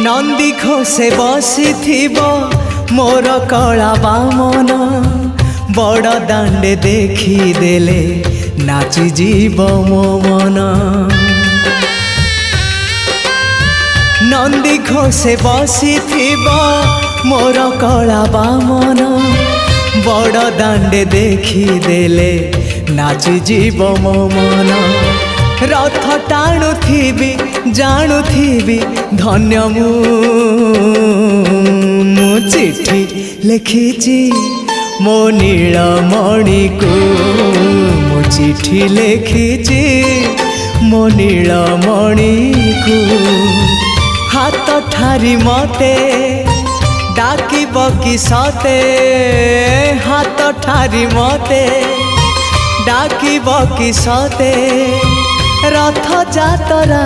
नंदी घोषे बसी मोर कला बामन बड़ दांडे देखी देले नाची जीव मो मन। नंदी घोषे बसी मोर कला बामन बड़ दांडे देखी देले नाची जीव मो मन। रथ टाणुथिबी जाणुथिबी धन्य मु चिट्ठी लिखिची मो नीलमणि को मु चिट्ठी लिखिची मो नीलमणि को। हाथ ठारी मते डाकिब कि सते हाथ ठारी मते डाकिब कि सते रथ जातरा।